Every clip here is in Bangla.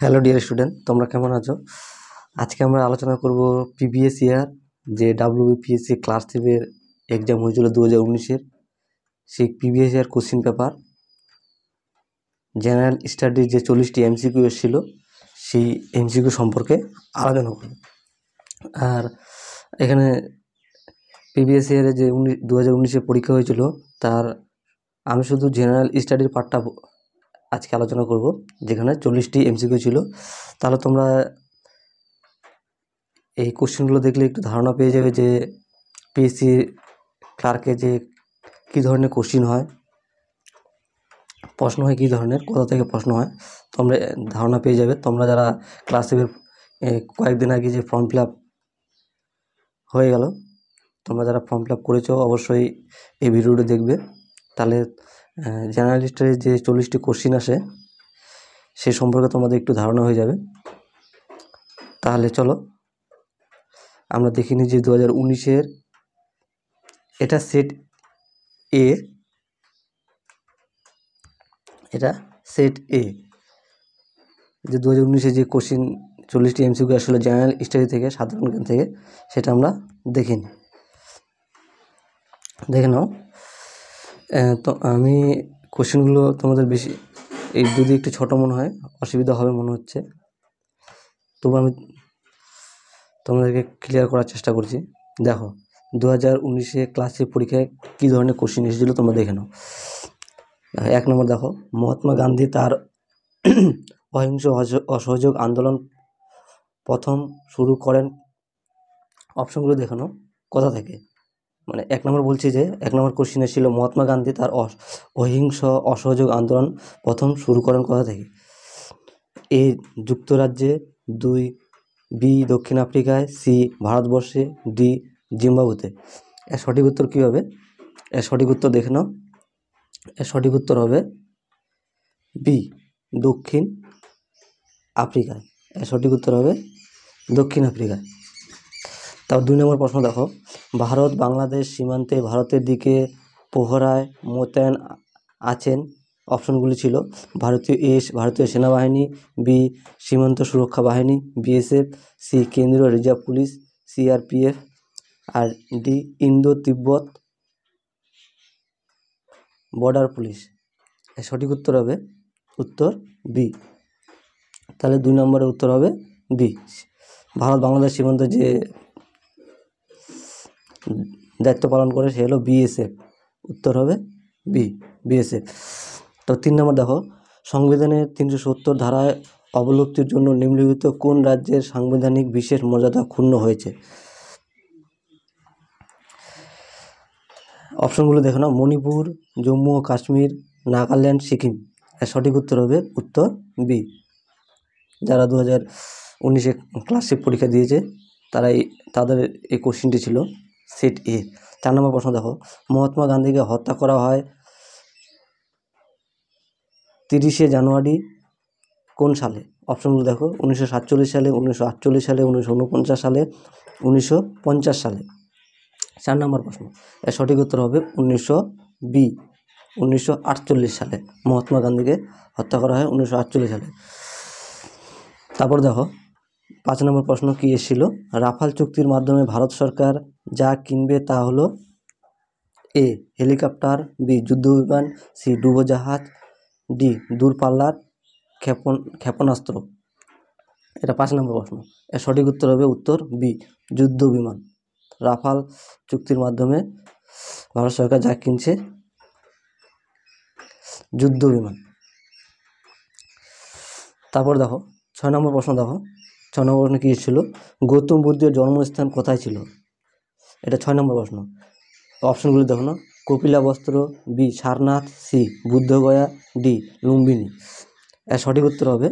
হ্যালো ডিয়ার স্টুডেন্ট, তোমরা কেমন আছো? আজকে আমরা আলোচনা করব প্রিভিয়াস ইয়ার যে ডাব্লিউবিপিএসসি ক্লাস 3 এক্সাম হয়েছিল 2019-এর সেই previous year question paper general স্টাডির যে 40টি এমসিকিউ এসেছিল সেই এমসিকিউ সম্পর্কে আলোচনা করব। আর এখানে প্রিভিয়াস ইয়ারে যে 2019-এ পরীক্ষা হয়েছিল তার আমি শুধু জেনারেল স্টাডির পার্টটা আজকে আলোচনা করব, যেখানে 40টি এমসিকিউ ছিল। তাহলে তোমরা এই কোশ্চেনগুলো দেখলে একটু ধারণা পেয়ে যাবে যে পিএসসি ক্লার্কে যে কী ধরনের কোশ্চিন হয়, প্রশ্ন হয় কী ধরনের, কোথা থেকে প্রশ্ন হয়, তোমরা ধারণা পেয়ে যাবে। তোমরা যারা ক্লাস 7 কয়েকদিন আগে যে ফর্ম ফিল আপ হয়ে গেল, তোমরা যারা ফর্ম ফিল আপ করেছো অবশ্যই এই ভিডিওটা দেখবে। তাহলে জার্নালিস্টের যে 40টি কোশ্চিন আসে সে সম্পর্কে তোমাদের একটু ধারণা হয়ে যাবে। তাহলে চলো আমরা দেখে নিই যে 2019-এর এটা সেট এ, এটা সেট এ যে 2019-এ যে কোশ্চিন 40টি এমসিকিউ আসলে জেনারেল স্টাডি থেকে, সাধারণ জ্ঞান থেকে, সেটা আমরা দেখে নাও। তো আমি কোশ্চেনগুলো তোমাদের বেশি যদি একটু ছোটো মনে হয়, অসুবিধা হবে মনে হচ্ছে, তবু আমি তোমাদেরকে ক্লিয়ার করার চেষ্টা করছি। দেখো 2019-এ ক্লাস 3 পরীক্ষায় কী ধরনের কোশ্চেন এসেছিলো তোমরা দেখে নাও। 1 নম্বর দেখো, মহাত্মা গান্ধী তার অহিংস অসহযোগ আন্দোলন প্রথম শুরু করেন। অপশনগুলো দেখে নাও কোথা থেকে। মানে 1 নম্বর বলছি যে 1 নম্বর কোশ্চেনে ছিল মহাত্মা গান্ধী তার অহিংস অসহযোগ আন্দোলন প্রথম শুরু করেন কোথা থেকে। এ যুক্তরাজ্যে, 2 বি দক্ষিণ আফ্রিকায়, সি ভারতবর্ষে, ডি জিম্বাবুতে। এর সঠিক উত্তর কী হবে? এর সঠিক উত্তর দেখে নাও। এর সঠিক উত্তর হবে বি দক্ষিণ আফ্রিকায়। এর সঠিক উত্তর হবে দক্ষিণ আফ্রিকায়। তাও 2 নম্বর প্রশ্ন দেখো, ভারত বাংলাদেশ সীমান্তে ভারতের দিকে প্রহরায় মোতায়েন আছেন। অপশনগুলি ছিল ভারতীয় সেনাবাহিনী, বি সীমান্ত সুরক্ষা বাহিনী বিএসএফ, সি কেন্দ্রীয় রিজার্ভ পুলিশ সিআরপিএফ, আর ডি ইন্দো তিব্বত বর্ডার পুলিশ। এর সঠিক উত্তর হবে উত্তর বি। তাহলে 2 নম্বরের উত্তর হবে বি। ভারত বাংলাদেশ সীমান্তে যে দায়িত্ব পালন করে সে হলো বিএসএফ। উত্তর হবে বিএসএফ। তো 3 নম্বর দেখো, সংবিধানের 370 ধারায় অবলুপ্তির জন্য নিম্নলিখিত কোন রাজ্যের সাংবিধানিক বিশেষ মর্যাদা ক্ষুণ্ণ হয়েছে। অপশনগুলো দেখো না, মণিপুর, জম্মু ও কাশ্মীর, নাগাল্যান্ড, সিকিম। এর সঠিক উত্তর হবে উত্তর বি। যারা 2019-এ ক্লাস 6 পরীক্ষা দিয়েছে তাদের এই কোশ্চিনটি ছিল সেট এ। 4 নম্বর প্রশ্ন দেখো, মহাত্মা গান্ধীকে হত্যা করা হয় 30শে জানুয়ারি কোন সালে। অপশনগুলো দেখো, 1947 সালে, 1948 সালে, 1949 সালে, 1950 সালে। 4 নম্বর প্রশ্ন, এর সঠিক উত্তর হবে 1948 সালে মহাত্মা গান্ধীকে হত্যা করা হয় 1948 সালে। তারপর দেখো 5 নম্বর প্রশ্ন কি এসেছিল, রাফাল চুক্তির মাধ্যমে ভারত সরকার যা কিনবে তা হলো এ হেলিকপ্টার, বি যুদ্ধবিমান, সি ডুবোজাহাজ, ডি দূরপাল্লার ক্ষেপণাস্ত্র। এটা 5 নম্বর প্রশ্ন। এর সঠিক উত্তর হবে উত্তর বি যুদ্ধ বিমান। রাফাল চুক্তির মাধ্যমে ভারত সরকার যা কিনছে যুদ্ধ বিমান। তারপর দেখো 6 নম্বর প্রশ্ন দেখো, 6 নম্বর প্রশ্ন কী ছিল, গৌতম বুদ্ধের জন্মস্থান কোথায় ছিল। এটা 6 নম্বর প্রশ্ন। অপশনগুলো দেখো না, Kapilavastu, B Sarnath, C Bodhgaya, D Lumbini. এর সঠিক উত্তর হবে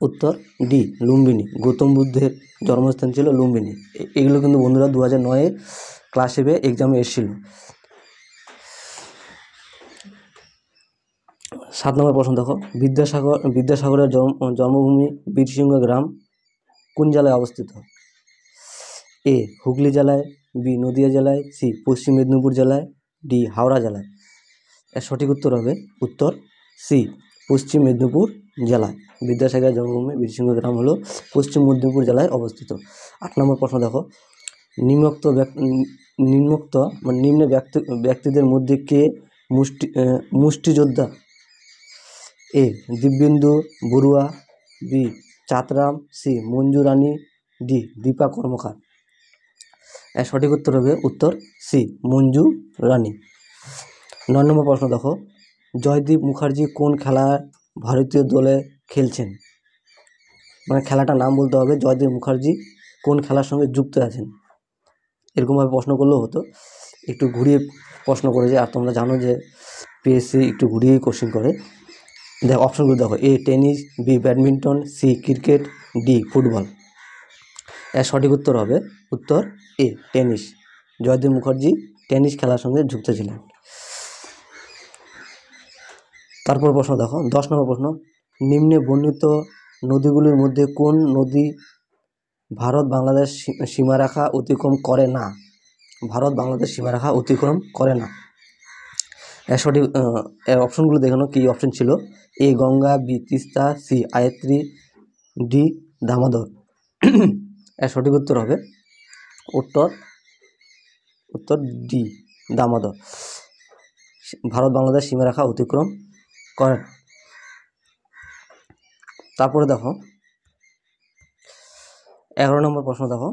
উত্তর ডি লুম্বিনী। গৌতম বুদ্ধের জন্মস্থান ছিল লুম্বিনী। এগুলো কিন্তু বন্ধুরা 2009-এ ক্লাস 7 এক্সামে এসেছিল। 7 নম্বর প্রশ্ন দেখো, বিদ্যাসাগরের জন্মভূমি বীরসিংহ গ্রাম কোন জেলায় অবস্থিত। এ হুগলি জেলায়, বি নদিয়া জেলায়, সি পশ্চিম মেদিনীপুর জেলায়, ডি হাওড়া জেলায়। এর সঠিক উত্তর হবে উত্তর সি পশ্চিম মেদিনীপুর জেলায়। বিদ্যাসাগরের জন্মভূমি বীরসিংহ গ্রাম হলো পশ্চিম মেদিনীপুর জেলায় অবস্থিত। 8 নম্বর প্রশ্ন দেখো, নিম্ন ব্যক্তিদের মধ্যে কে মুষ্টিযোদ্ধা? এ দিব্যেন্দু বড়ুয়া, বি চাঁদরাম, সি মঞ্জু রানী, ডি দীপা কর্মকার। এর সঠিক উত্তর হবে উত্তর সি মঞ্জু রানী। 9 নম্বর প্রশ্ন দেখো, জয়দীপ মুখার্জি কোন খেলার ভারতীয় দলে খেলছেন? মানে খেলাটার নাম বলতে হবে, জয়দীপ মুখার্জি কোন খেলার সঙ্গে যুক্ত আছেন। এরকমভাবে প্রশ্ন করলেও হতো, একটু ঘুরিয়ে প্রশ্ন করেছে। আর তোমরা জানো যে পিএসসি একটু ঘুরিয়েই কোশ্চেন করে। দেখো অপশনগুলো দেখো, A tennis, B badminton, C cricket, D football. এর সঠিক উত্তর হবে উত্তর A tennis. Joydeep Mukherjee tennis খেলার সঙ্গে যুক্ত ছিলেন। তারপর প্রশ্ন দেখো 10 নম্বর প্রশ্ন, নিম্নে বর্ণিত নদীগুলির মধ্যে কোন নদী ভারত বাংলাদেশ সীমারেখা অতিক্রম করে না? ভারত বাংলাদেশ সীমারেখা অতিক্রম করে না। এর সঠিক এর অপশনগুলো দেখানো কি অপশন ছিল, A Ganga, B Teesta, C আয়ত্রী, ডি দামোদর। এর সঠিক উত্তর হবে উত্তর ডি দামোদর। ভারত বাংলাদেশ সীমারেখা অতিক্রম করে। তারপরে দেখো 11 নম্বর প্রশ্ন দেখো,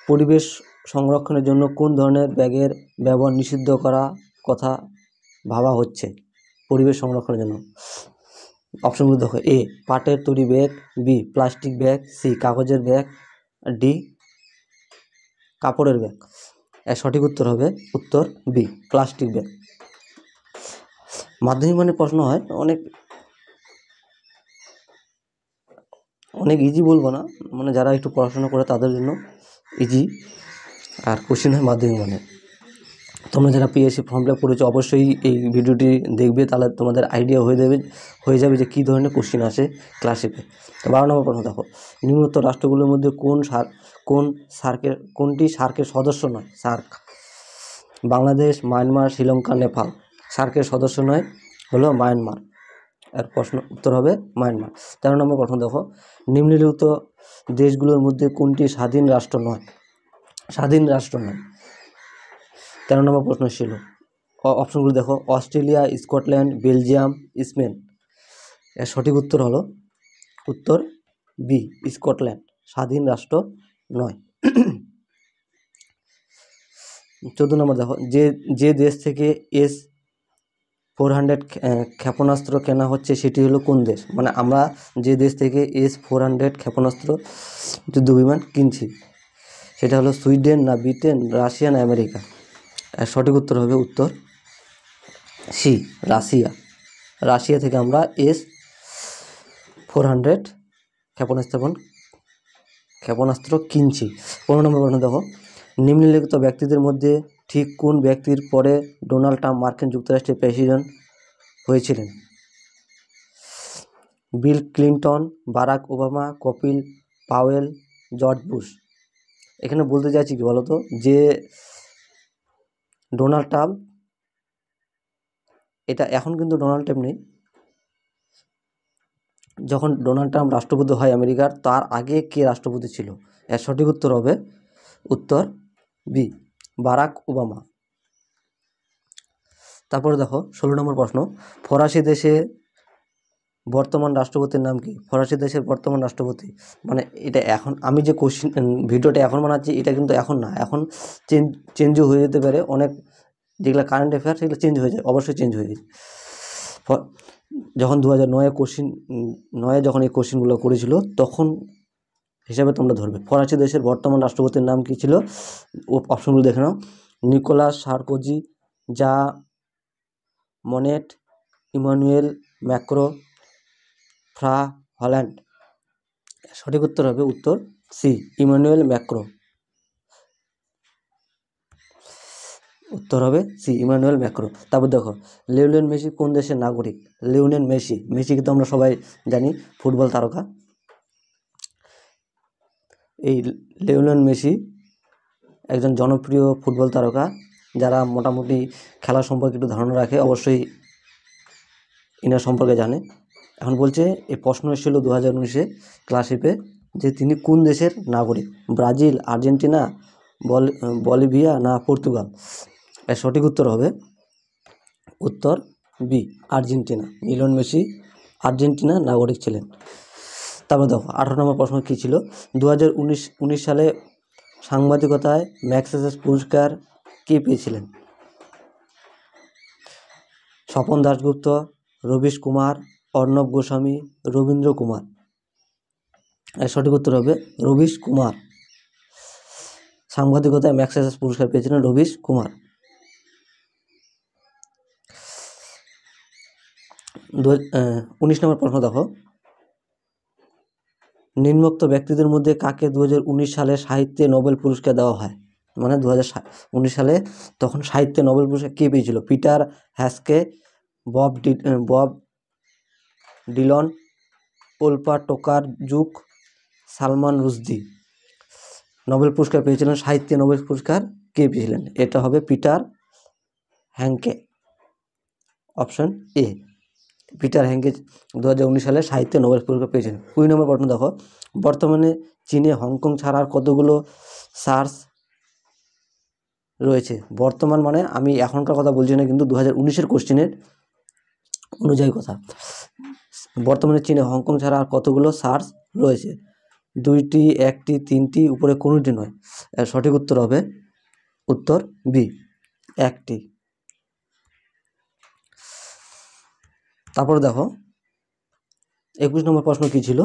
পরিবেশ সংরক্ষণের জন্য কোন ধরনের ব্যাগের ব্যবহার নিষিদ্ধ করা কথা ভাবা হচ্ছে? পরিবেশ সংরক্ষণের জন্য অপশনগুলো দেখো, এ পাটের তৈরি bag, B plastic bag, C কাগজের ব্যাগ, ডি কাপড়ের ব্যাগ। এর সঠিক উত্তর হবে উত্তর বি প্লাস্টিক ব্যাগ। মাধ্যমিক মানে প্রশ্ন হয় অনেক ইজি বলবো না, মানে যারা একটু পড়াশোনা করে তাদের জন্য ইজি, আর কোশ্চেন হয় মাধ্যমিক মানে। তোমরা যারা পিএসসি ফর্ম ফিল আপ করেছো অবশ্যই এই ভিডিওটি দেখবে, তাহলে তোমাদের আইডিয়া হয়ে যাবে যে কী ধরনের কোশ্চেন আসে ক্লাসে। তো 12 নম্বর প্রশ্ন দেখো, নিম্নোক্ত রাষ্ট্রগুলোর মধ্যে কোনটি সার্কের সদস্য নয়? SAARC, Bangladesh, Myanmar, Sri Lanka, Nepal. সার্কের সদস্য নয় হলো মায়ানমার। এর প্রশ্ন উত্তর হবে মায়ানমার। 13 নম্বর প্রশ্ন দেখো, নিম্নলিখিত দেশগুলোর মধ্যে কোনটি স্বাধীন রাষ্ট্র নয়? 13 নম্বর প্রশ্ন ছিল, অপশনগুলো দেখো, অস্ট্রেলিয়া, স্কটল্যান্ড, বেলজিয়াম, স্পেন। এর সঠিক উত্তর হলো উত্তর বি স্কটল্যান্ড, স্বাধীন রাষ্ট্র নয়। 14 নম্বর দেখো, যে দেশ থেকে S-400 ক্ষেপণাস্ত্র কেনা হচ্ছে সেটি হলো কোন দেশ? মানে আমরা যে দেশ থেকে S-400 ক্ষেপণাস্ত্র যুদ্ধবিমান কিনছি সেটা হলো সুইডেন, না ব্রিটেন, রাশিয়া, না আমেরিকা। এর সঠিক উত্তর হবে উত্তর সি রাশিয়া। রাশিয়া থেকে আমরা S-400 ক্ষেপণাস্ত্র কিনছি। 15 নম্বর প্রশ্ন দেখো, নিম্নলিখিত ব্যক্তিদের মধ্যে ঠিক কোন ব্যক্তির পরে ডোনাল্ড ট্রাম্প মার্কিন যুক্তরাষ্ট্রের প্রেসিডেন্ট হয়েছিলেন? Bill Clinton, Barack Obama, Kapil Powell, George Bush. এখানে বলতে চাইছি কি বলতো, যে ডোনাল্ড ট্রাম্প, এটা এখন কিন্তু ডোনাল্ড ট্রাম্প নেই, যখন ডোনাল্ড ট্রাম্প রাষ্ট্রপতি হয় আমেরিকার, তার আগে কে রাষ্ট্রপতি ছিল? এর সঠিক উত্তর হবে উত্তর বি বারাক ওবামা। তারপরে দেখো 16 নম্বর প্রশ্ন, ফরাসি দেশে বর্তমান রাষ্ট্রপতির নাম কি? ফরাসি দেশের বর্তমান রাষ্ট্রপতি, মানে এটা এখন আমি যে ভিডিওটা এখন বানাচ্ছি এটা কিন্তু এখন না, এখন চেঞ্জও হয়ে যেতে পারে। অনেক যেগুলো কারেন্ট অ্যাফেয়ার সেগুলো চেঞ্জ হয়ে যায়, অবশ্যই চেঞ্জ হয়ে যায়। যখন 2009 যখন এই কোশ্চেনগুলো করেছিল তখন হিসাবে তোমরা ধরবে। ফরাসি দেশের বর্তমান রাষ্ট্রপতির নাম কি ছিল? অপশনগুলো দেখে নাও, নিকোলাস সার্কোজি, জা মনেট, ইমানুয়েল ম্যাক্রো, ফ্রা হল্যান্ড। সঠিক উত্তর হবে উত্তর সি ইমানুয়েল ম্যাক্রো। উত্তর হবে সি ইমানুয়েল ম্যাক্রো। তারপর দেখো, লিওনেল মেসি কোন দেশের নাগরিক? লিওনেল মেসিকে তো আমরা সবাই জানি, ফুটবল তারকা। এই লিওনেল মেসি একজন জনপ্রিয় ফুটবল তারকা। যারা মোটামুটি খেলা সম্পর্কে একটু ধারণা রাখে অবশ্যই ইনার সম্পর্কে জানে। এখন বলছে এই প্রশ্ন এসেছিল 2019-এ ক্লাস 8-এ যে তিনি কোন দেশের নাগরিক, ব্রাজিল, আর্জেন্টিনা, বলিভিয়া না পর্তুগাল। এর সঠিক উত্তর হবে উত্তর B, Argentina. Lionel Messi Argentina নাগরিক ছিলেন। তারপর দেখো 18 নম্বর প্রশ্ন কী ছিল, 2019 সালে সাংবাদিকতায় ম্যাগসেসে পুরস্কার কে পেয়েছিলেন? স্বপন দাশগুপ্ত, রবিশ কুমার, অর্ণব গোস্বামী, রবীন্দ্র কুমার। এর সঠিক উত্তর হবে রবিশ কুমার। সাংবাদিকতায় ম্যাগসেসে পুরস্কার পেয়েছিলেন রবিশ কুমার। 19 নম্বর প্রশ্ন দেখো, নিম্নোক্ত ব্যক্তিদের মধ্যে কাকে 2019 সালে সাহিত্যে নোবেল পুরস্কার দেওয়া হয়? মানে 2019 সালে তখন সাহিত্যে নোবেল পুরস্কার কে পেয়েছিল? পিটার হ্যাস্কে, Bob Dylan, Olga Tokarczuk, Salman Rushdie. Nobel পুরস্কার পেয়েছিলেন, সাহিত্যে নোবেল পুরস্কার কে পেয়েছিলেন? এটা হবে Peter Handke. Option A, Peter Handke 2019 সালে সাহিত্যে নোবেল পুরস্কার পেয়েছেন। 20 নম্বর প্রশ্ন দেখো, বর্তমানে চীনে হংকং ছাড়া আর কতগুলো সার্স রয়েছে? বর্তমান মানে আমি এখনকার কথা বলছি না, কিন্তু 2019-এর কোশ্চেনের অনুযায়ী কথা। বর্তমানে চীনে হংকং ছাড়া আর কতগুলো সার্স রয়েছে? 2টি, 1টি, 3টি, উপরে কোনোটি নয়। এর সঠিক উত্তর হবে উত্তর বি, 1টি। তারপর দেখো 21 নম্বর প্রশ্ন কী ছিল,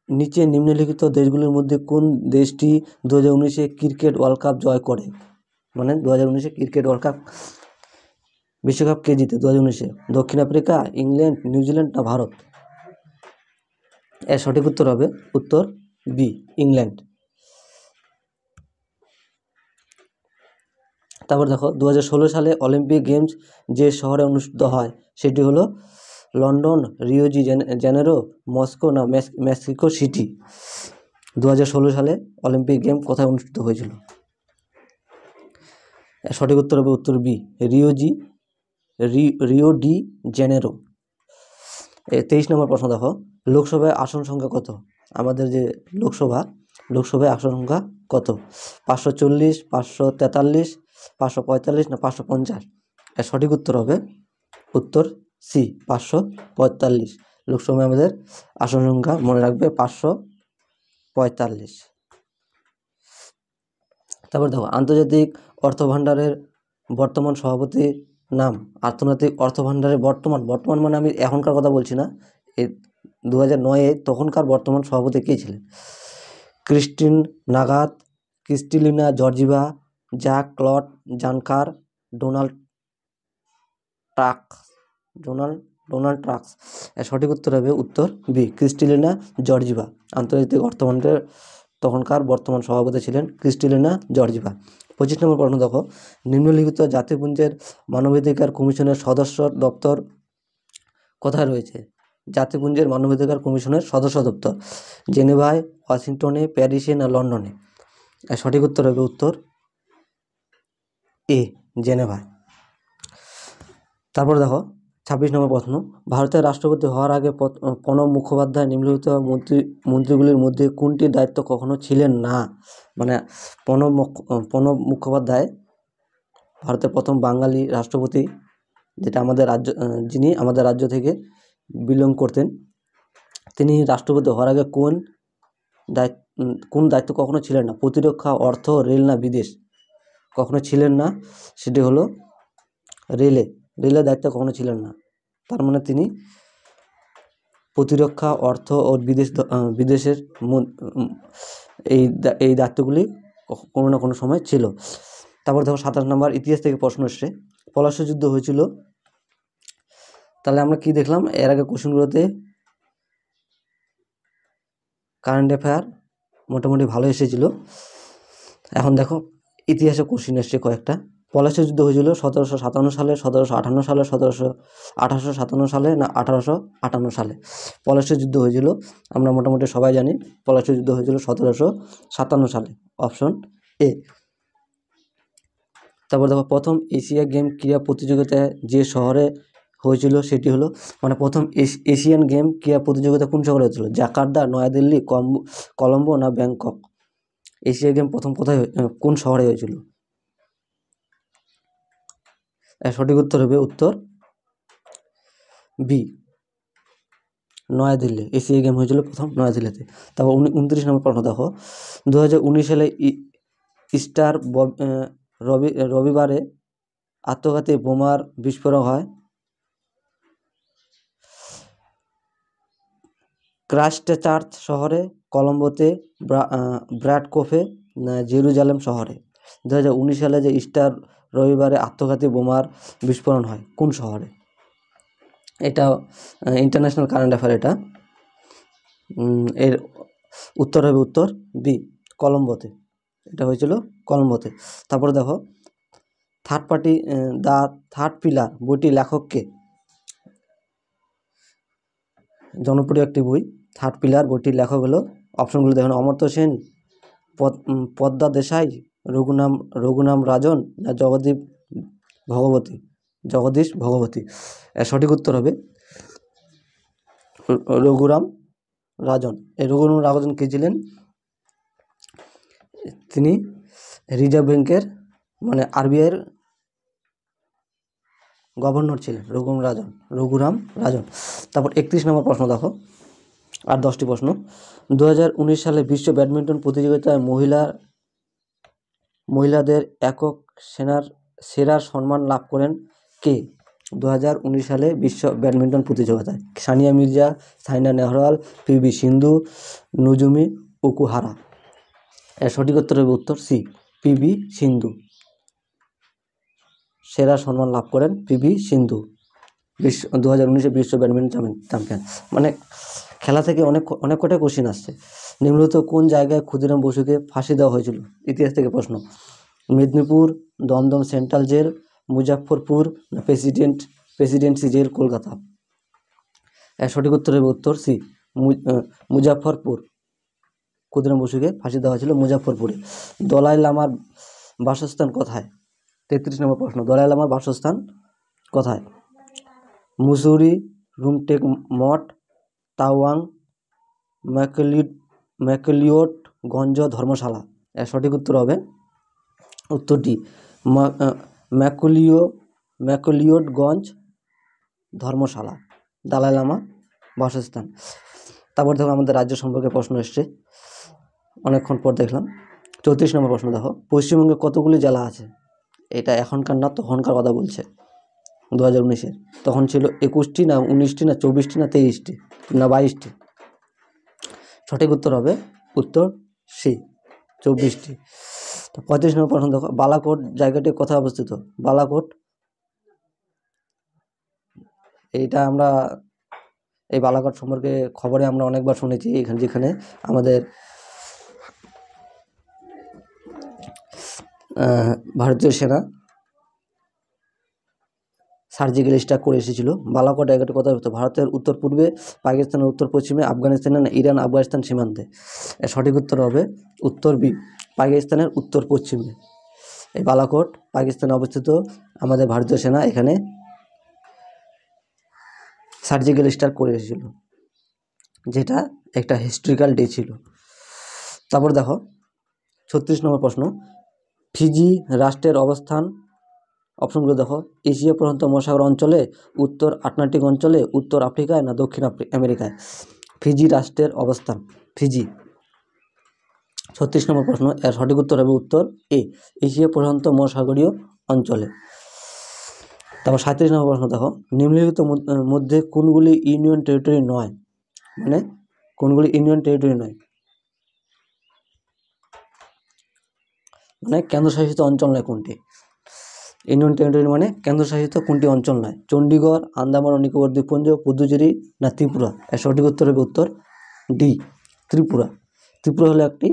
নিচে নিম্নলিখিত দেশগুলির মধ্যে কোন দেশটি 2019-এ ক্রিকেট ওয়ার্ল্ড কাপ জয় করে? মানে 2019-এ ক্রিকেট ওয়ার্ল্ড কাপ বিশ্বকাপ কে জিতে 2019-এ? দক্ষিণ আফ্রিকা, ইংল্যান্ড, নিউজিল্যান্ড না ভারত? এর সঠিক উত্তর হবে উত্তর বি, ইংল্যান্ড। তারপর দেখো 2016 সালে অলিম্পিক গেমস যে শহরে অনুষ্ঠিত হয় সেটি হলো London, Rio de Janeiro, Moscow না মেক্সিকো সিটি। 2016 সালে অলিম্পিক গেম কোথায় অনুষ্ঠিত হয়েছিল? সঠিক উত্তর হবে উত্তর বি, রিও ডি জেনেরো। 23 নম্বর প্রশ্ন দেখো, লোকসভায় আসন সংখ্যা কত? আমাদের যে লোকসভায় আসন সংখ্যা কত? 540, 543, 545 না 550? এর সঠিক উত্তর হবে উত্তর সি, 545। লোকসভায় আমাদের আসন সংখ্যা মনে রাখবে 545। তারপর দেখো, আন্তর্জাতিক অর্থ ভাণ্ডারের বর্তমান সভাপতির নাম? আন্তর্জাতিক অর্থ ভাণ্ডারের বর্তমান মানে আমি এখনকার কথা বলছি না, এই 2009-এ তখনকার বর্তমান সভাপতি কে ছিলেন? Christine Lagarde, Kristalina Georgieva, Jacques Claude Juncker, Donald Tusk. এর সঠিক উত্তর হবে উত্তর বি, ক্রিস্টিলিনা জর্জিভা। আন্তর্জাতিক অর্থ ভাণ্ডারের তখনকার বর্তমান সভাপতি ছিলেন ক্রিস্টিলিনা জর্জিভা। 25 নম্বর প্রশ্ন দেখো, নিম্নলিখিত জাতিপুঞ্জের মানবাধিকার কমিশনের সদস্য দপ্তর কোথায় রয়েছে? জাতিপুঞ্জের মানবাধিকার কমিশনের সদস্য দপ্তর জেনেভায়, ওয়াশিংটনে, প্যারিসে না লন্ডনে? এর সঠিক উত্তর হবে উত্তর এ, জেনেভায়। তারপর দেখো 26 নম্বর প্রশ্ন, ভারতের রাষ্ট্রপতি হওয়ার আগে প্রণব মুখোপাধ্যায় নিম্নলিখিত মন্ত্রীগুলির মধ্যে কোনটির দায়িত্ব কখনো ছিলেন না? মানে প্রণব মুখোপাধ্যায় ভারতের প্রথম বাঙালি রাষ্ট্রপতি, যেটা যিনি আমাদের রাজ্য থেকে বিলং করতেন। তিনি রাষ্ট্রপতি হওয়ার আগে কোন দায়িত্ব কখনো ছিলেন না? প্রতিরক্ষা, অর্থ, রেল না বিদেশ? কখনো ছিলেন না, সেটি হলো রেলের দায়িত্ব কখনো ছিলেন না। তার মানে তিনি প্রতিরক্ষা, অর্থ ও বিদেশের এই দায়িত্বগুলি কোনো না কোনো সময় ছিল। তারপর দেখো 27 নম্বর, ইতিহাস থেকে প্রশ্ন এসছে, পলাশী যুদ্ধ হয়েছিল। তাহলে আমরা কি দেখলাম এর আগে কোশ্চেনগুলোতে? কারেন্ট অ্যাফেয়ার মোটামুটি ভালো এসেছিল। এখন দেখো ইতিহাসে কোশ্চেন এসছে কয়েকটা। পলাশী যুদ্ধ হয়েছিল 1757 সালে, 1758 সালে, 1857 সালে না 1858 সালে? পলাশী যুদ্ধ হয়েছিল, আমরা মোটামুটি সবাই জানি পলাশী যুদ্ধ হয়েছিল 1757 সালে। Option A. তারপর দেখো, প্রথম এশিয়া গেম ক্রীড়া প্রতিযোগিতায় যে শহরে হয়েছিল সেটি হলো, মানে প্রথম এশিয়ান গেম ক্রীড়া প্রতিযোগিতা কোন শহরে হয়েছিল? জাকার্তা, নয়াদিল্লি, কলম্বো না ব্যাংকক? এশিয়া গেম প্রথম কোথায় কোন শহরে হয়েছিল? সঠিক উত্তর হবে উত্তর বি, নয়াদিল্লি। এশিয়া গেম হয়েছিল প্রথম নয়াদিল্লিতে। তারপর 29 নম্বর প্রশ্ন দেখো, 2019 সালে ইস্টার রবিবারে আত্মঘাতী বোমার বিস্ফোরণ হয় ক্রাইস্টচার্চ শহরে, কলম্বোতে, ব্র্যাডকোফে না জেরুজালেম শহরে? 2019 সালে যে ইস্টার রবিবারে আত্মঘাতী বোমার বিস্ফোরণ হয় কোন শহরে? এটা ইন্টারন্যাশনাল কারেন্ট অ্যাফেয়ার। এটা এর উত্তর হবে উত্তর বি, কলম্বোতে। এটা হয়েছিল কলম্বোতে। তারপরে দেখো, দ্য থার্ড পিলার বইটি লেখককে? জনপ্রিয় একটি বই। থার্ড পিলার বইটির লেখক হলো, অপশনগুলো দেখুন, অমর্ত্য সেন, পদ্মা দেশাই, রঘুনাম রাজন না জগদীশ ভগবতী? সঠিক উত্তর হবে রঘুরাম রাজন। এই রঘুরাম রাজন কে ছিলেন? তিনি রিজার্ভ ব্যাংকের, মানে RBI-এর গভর্নর ছিলেন রঘুরাম রাজন। তারপর 31 নম্বর প্রশ্ন দেখো, আর 10টি প্রশ্ন। 2019 সালে বিশ্ব ব্যাডমিন্টন প্রতিযোগিতায় মহিলাদের একক সেরার সম্মান লাভ করেন কে? 2019 সালে বিশ্ব ব্যাডমিন্টন প্রতিযোগিতায় সানিয়া মির্জা, সাইনা নেহওয়াল, PV সিন্ধু, নোজোমি ওকুহারা? এর সঠিক উত্তর হবে উত্তর সি, PV সিন্ধু। সেরা সম্মান লাভ করেন PV সিন্ধু, 2019 বিশ্ব ব্যাডমিন্টন চ্যাম্পিয়ন। মানে খেলা থেকে অনেক কটা কোশ্চেন আসছে। নিম্নলিখিত কোন জায়গায় ক্ষুদিরাম বসুকে ফাঁসি দেওয়া হয়েছিল? ইতিহাস থেকে প্রশ্ন। Medinipur, Dumdum central jail, Muzaffarpur, presidency jail, Kolkata? এর সঠিক উত্তর হবে উত্তর সি, মুজাফফরপুর। ক্ষুদিরাম বসুকে ফাঁসি দেওয়া হয়েছিল মুজাফফরপুরে। দলাই লামার বাসস্থান কোথায়? 33 নম্বর প্রশ্ন, দলাই লামার বাসস্থান কোথায়? মুসৌরি, রুমটেক মঠ, তাওয়াং, ম্যাকলিওডগঞ্জ ধর্মশালা? এর সঠিক উত্তর হবে উত্তর ডি, ম্যাকলিওডগঞ্জ ধর্মশালা, দালাই লামা বাসস্থান। তারপর দেখো আমাদের রাজ্য সম্পর্কে প্রশ্ন এসছে, অনেকক্ষণ পর দেখলাম। 34 নম্বর প্রশ্ন দেখো, পশ্চিমবঙ্গে কতগুলি জেলা আছে? এটা এখনকার না তখনকার কথা বলছে, 2019-এর। তখন ছিল 21টি না 19টি না 24টি না 23টি না 22টি? সঠিক উত্তর হবে উত্তর সি, 24টি। তো 35 নম্বর প্রশ্ন দেখো, বালাকোট জায়গাটি কোথায় অবস্থিত? বালাকোট, এই বালাকোট সম্পর্কে খবরে আমরা অনেকবার শুনেছি, যেখানে আমাদের ভারতীয় সেনা সার্জিক্যাল স্ট্রাইক করে এসেছিল। বালাকোট জায়গাটি কোথায় অবস্থিত? ভারতের উত্তর পূর্বে, পাকিস্তানের উত্তর পশ্চিমে, আফগানিস্তানের না ইরান আফগানিস্তান সীমান্তে? এর সঠিক উত্তর হবে উত্তর বি, পাকিস্তানের উত্তর পশ্চিমে। এই বালাকোট পাকিস্তানে অবস্থিত। আমাদের ভারতীয় সেনা এখানে সার্জিক্যাল স্ট্রাইক করে এসেছিল, যেটা একটা হিস্ট্রিক্যাল ডে ছিল। তারপর দেখো 36 নম্বর প্রশ্ন, ফিজি রাষ্ট্রের অবস্থান? অপশনগুলো দেখো, এশিয়া প্রশান্ত মহাসাগর অঞ্চলে, উত্তর আটলান্টিক অঞ্চলে, উত্তর আফ্রিকায় না দক্ষিণ আমেরিকায়? ফিজি রাষ্ট্রের অবস্থান ফিজি। 36 নম্বর প্রশ্ন, এর সঠিক উত্তর হবে উত্তর এ, এশিয়া প্রশান্ত মহাসাগরীয় অঞ্চলে। তারপর 37 নম্বর প্রশ্ন দেখো, নিম্নলিখিত মধ্যে কোনগুলি ইউনিয়ন টেরিটরি নয়? মানে কোনগুলি ইউনিয়ন টেরিটরি নয়, মানে কেন্দ্রশাসিত অঞ্চল নয় কোনটি? ইউনিয়ন টেরিটরি মানে কেন্দ্রশাসিত কোনটি অঞ্চল নয়? চণ্ডীগড়, আন্দামান ও নিকোবর দ্বীপপুঞ্জ, পুদুচেরি না ত্রিপুরা? এর সঠিক উত্তর হবে উত্তর ডি, ত্রিপুরা। ত্রিপুরা হলো একটি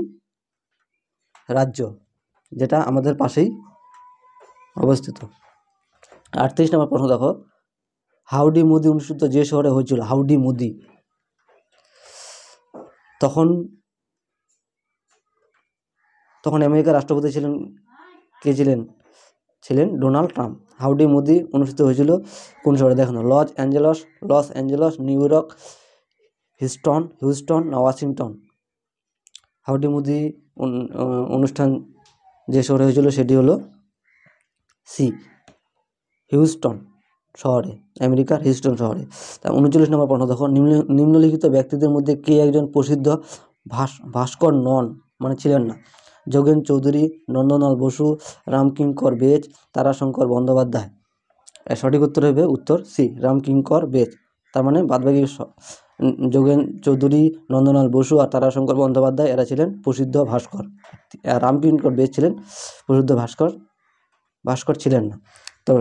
রাজ্য, যেটা আমাদের পাশেই অবস্থিত। 38 নম্বর প্রশ্ন দেখো, হাউডি মোদি অনুষ্ঠিত যে শহরে হয়েছিল, হাউডি মোদি, তখন আমেরিকার রাষ্ট্রপতি ছিলেন কে ছিলেন? ছিলেন ডোনাল্ড ট্রাম্প। হাউডি মোদি অনুষ্ঠিত হয়েছিল কোন শহরে? দেখুন, Los Angeles, New York, Houston না ওয়াশিংটন? হাউডি মোদি অনুষ্ঠান যে শহরে হয়েছিল সেটি হলো সি, হিউস্টন শহরে, আমেরিকার হিউস্টন শহরে। তা 39 নম্বর প্রশ্ন দেখো, নিম্নলিখিত ব্যক্তিদের মধ্যে কে একজন প্রসিদ্ধ ভাস্কর নন, মানে ছিলেন না? যোগেন চৌধুরী, নন্দলাল বসু, রামকিঙ্কর বেজ, তারাশঙ্কর বন্দ্যোপাধ্যায়? এর সঠিক উত্তর হবে উত্তর সি, রামকিঙ্কর বেজ। তার মানে বাদবাকি যোগেন চৌধুরী, নন্দলাল বসু আর তারাশঙ্কর বন্দ্যোপাধ্যায় এরা ছিলেন প্রসিদ্ধ ভাস্কর। রামকিঙ্কর বেজ ছিলেন প্রসিদ্ধ ভাস্কর ছিলেন না। তো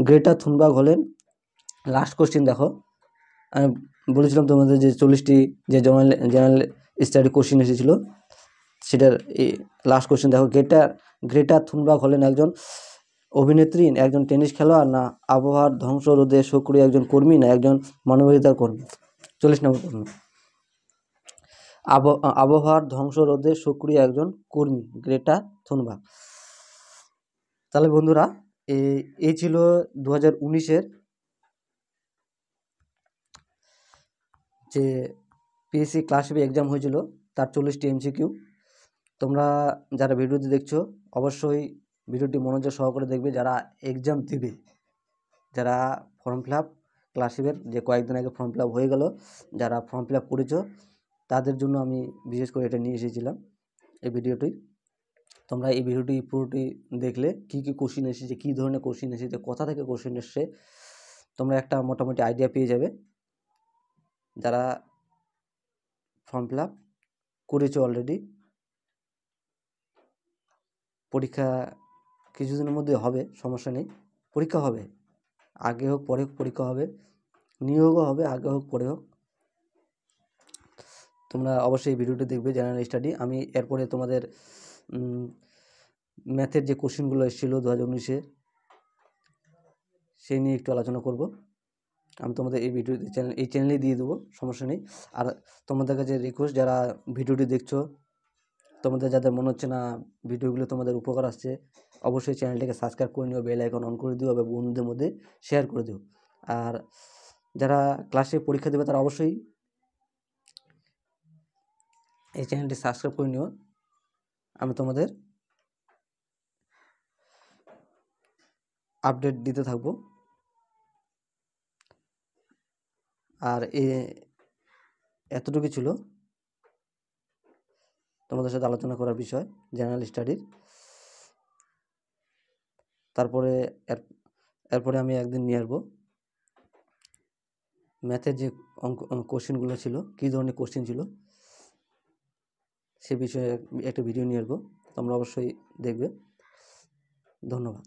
গ্রেটা থুনবার্গ হলেন, লাস্ট কোশ্চিন দেখো, আমি বলেছিলাম তোমাদের যে 40টি যে জেনারেল স্টাডি কোশ্চিন এসেছিল, সেটার এই লাস্ট কোশ্চিন দেখো, গ্রেটা থুনবার্গ হলেন একজন অভিনেত্রী, একজন টেনিস খেলোয়াড়, না আবহাওয়ার ধ্বংস রোধে সক্রিয় একজন কর্মী, না একজন মানবাধিকার কর্মী? 40 নম্বর প্রশ্ন। আবহাওয়ার ধ্বংস রোধে সক্রিয় একজন কর্মী গ্রেটা থুনবার্গ। তাহলে বন্ধুরা, এই ছিল 2019-এর যে পিএসসি ক্লাস বি এক্সাম হয়েছিল তার 40টি এমসিকিউ। তোমরা যারা ভিডিওটি দেখছো অবশ্যই ভিডিওটি মনোযোগ সহকারে দেখবে। যারা এক্সাম দেবে, যারা ফর্ম ফিল আপ ক্লাস বির যে কয়েকদিন আগে ফর্ম ফিল আপ হয়ে গেল, যারা ফর্ম ফিল আপ করেছো তাদের জন্য আমি বিশেষ করে এটা নিয়ে এসেছিলাম এই ভিডিওটি। তোমরা এই ভিডিওটি পুরোটি দেখলে কী কী কোশ্চিন এসেছে, কী ধরনের কোশ্চিন এসেছে, কোথা থেকে কোশ্চিন এসছে, তোমরা একটা মোটামুটি আইডিয়া পেয়ে যাবে। যারা ফর্ম ফিল আপ করেছো অলরেডি, পরীক্ষা কিছুদিনের মধ্যে হবে, সমস্যা নেই, পরীক্ষা হবে, আগে হোক পরে হোক পরীক্ষা হবে, নিয়োগও হবে, আগে হোক পরে হোক। তোমরা অবশ্যই ভিডিওটি দেখবে, জেনারেল স্টাডি। আমি এরপরে তোমাদের ম্যাথের যে কোশ্চেনগুলো এসেছিলো 2019-এ সেই নিয়ে একটু আলোচনা করব। আমি তোমাদের এই ভিডিওতে এই চ্যানেলেই দিয়ে দেবো, সমস্যা নেই। আর তোমাদের কাছে রিকোয়েস্ট, যারা ভিডিওটি দেখছো, তোমাদের যাদের মনে হচ্ছে না ভিডিওগুলো তোমাদের উপকার আসছে, অবশ্যই চ্যানেলটাকে সাবস্ক্রাইব করে নিও, বেল আইকন অন করে দিও এবং বন্ধুদের মধ্যে শেয়ার করে দিও। আর যারা ক্লাসে পরীক্ষা দেবে তারা অবশ্যই এই চ্যানেলটি সাবস্ক্রাইব করে নিও। আমি তোমাদের আপডেট দিতে থাকবো। আর এতটুকু ছিল তোমাদের সাথে আলোচনা করার বিষয় জেনারেল স্টাডির। তারপরে এরপরে আমি একদিন নিয়ে আসবো ম্যাথের যে কোশ্চেনগুলো ছিল, কী ধরনের কোশ্চেন ছিল, সে বিষয়ে একটা ভিডিও নিয়ে আসবো। তোমরা অবশ্যই দেখবে। ধন্যবাদ।